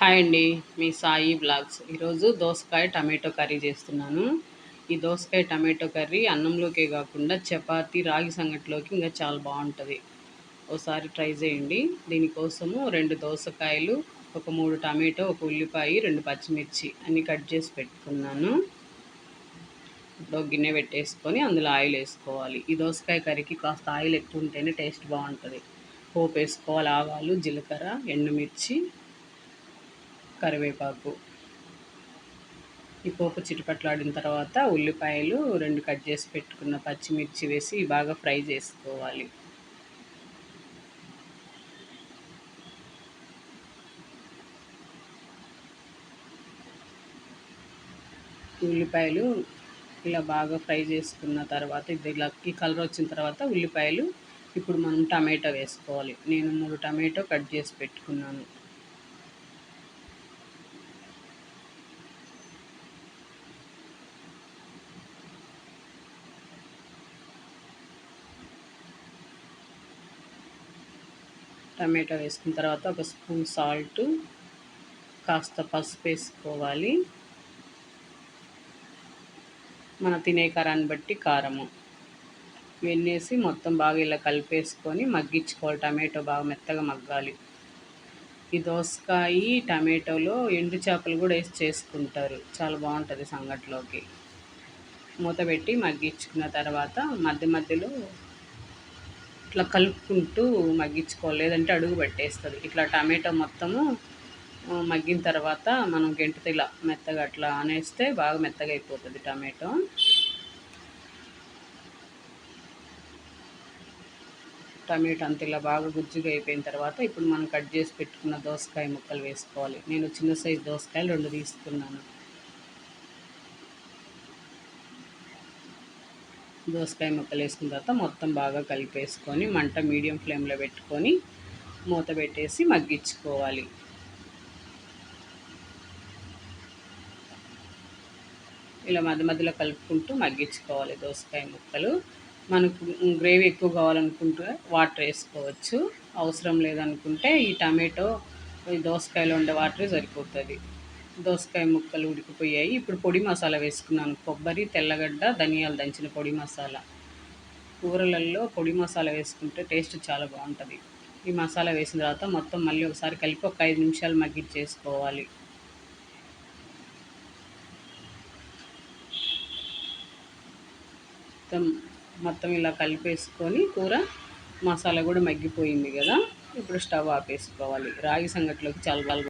Hi అండి, మీ Sai blogs. ఈరోజు దోసకాయ టమాటో కర్రీ చేస్తున్నాను. ఈ దోసకాయ టమాటో కర్రీ అన్నంలోకే కాకుండా చపాతి రాగి సంగటిలోకి ఇంకా చాలా బాగుంటుంది. ఒకసారి ట్రై చేయండి. దీనికోసము 2 దోసకాయలు, ఒక 3 టమాటో, ఒక ఉల్లిపాయ, 2 పచ్చిమిర్చి అన్నీ కట్ చేసి పెట్టుకున్నాను. ఇప్పుడు ఒక గిన్నె పెట్టేసుకొని అందులో ఆయిల్ వేసుకోవాలి. ఈ దోసకాయ కర్రీకి కాస్త ఆయిల్ ఎక్కువ ఉంటేనే టేస్ట్ బాగుంటుంది. పోపు వేసుకోవాలి. ఆవాలు, జీలకర్ర, ఎండుమిర్చి, కరివేపాకు. ఈ పోపు చిటపట్లాడిన తర్వాత ఉల్లిపాయలు 2 కట్ చేసి పెట్టుకున్న పచ్చిమిర్చి వేసి బాగా ఫ్రై చేసుకోవాలి. ఉల్లిపాయలు ఇలా బాగా ఫ్రై చేసుకున్న తర్వాత ఇలా ఈ కలర్ వచ్చిన తర్వాత ఉల్లిపాయలు ఇప్పుడు మనం టమాటో వేసుకోవాలి. నేను 3 టమాటో కట్ చేసి పెట్టుకున్నాను. టమాటో వేసుకున్న తర్వాత ఒక స్పూన్ సాల్ట్, కాస్త పసుపు వేసుకోవాలి. మన తినే కారాన్ని బట్టి కారము వెన్నేసి మొత్తం బాగా ఇలా కలిపేసుకొని మగ్గించుకోవాలి. టమాటో బాగా మెత్తగా మగ్గాలి. ఈ దోసకాయ టమాటోలో ఎండు చేపలు కూడా వేసి చేసుకుంటారు. చాలా బాగుంటుంది సంగటిలోకి. మూత పెట్టి మగ్గించుకున్న తర్వాత మధ్య మధ్యలో ఇట్లా కలుపుకుంటూ మగ్గించుకోవాలి, లేదంటే అడుగు పట్టేస్తుంది. ఇట్లా టమాటో మొత్తము మగ్గిన తర్వాత మనం గెంటితో ఇలా మెత్తగా అట్లా అనేస్తే బాగా మెత్తగా అయిపోతుంది టమాటో. టమాటో అంత ఇలా బాగా గుజ్జుగా అయిపోయిన తర్వాత ఇప్పుడు మనం కట్ చేసి పెట్టుకున్న దోసకాయ ముక్కలు వేసుకోవాలి. నేను చిన్న సైజు దోసకాయలు 2 తీసుకున్నాను. దోసకాయ ముక్కలు వేసుకున్న తర్వాత మొత్తం బాగా కలిపేసుకొని మంట మీడియం ఫ్లేమ్లో పెట్టుకొని మూత పెట్టేసి మగ్గించుకోవాలి. ఇలా మధ్య మధ్యలో కలుపుకుంటూ మగ్గించుకోవాలి దోసకాయ ముక్కలు. మనకు గ్రేవీ ఎక్కువ కావాలనుకుంటే వాటర్ వేసుకోవచ్చు. అవసరం లేదనుకుంటే ఈ టమాటో ఈ దోసకాయలో ఉండే వాటరే సరిపోతుంది. దోసకాయ ముక్కలు ఉడికిపోయాయి. ఇప్పుడు పొడి మసాలా వేసుకున్నాను. కొబ్బరి, తెల్లగడ్డ, ధనియాలు దంచిన పొడి మసాలా. కూరలలో పొడి మసాలా వేసుకుంటే టేస్ట్ చాలా బాగుంటుంది. ఈ మసాలా వేసిన తర్వాత మొత్తం మళ్ళీ ఒకసారి కలిపి ఒక 5 నిమిషాలు మగ్గించేసుకోవాలి. మొత్తం ఇలా కలిపేసుకొని కూర మసాలా కూడా మగ్గిపోయింది కదా. ఇప్పుడు స్టవ్ ఆపేసుకోవాలి. రాగి సంగటిలోకి చాలా బాగా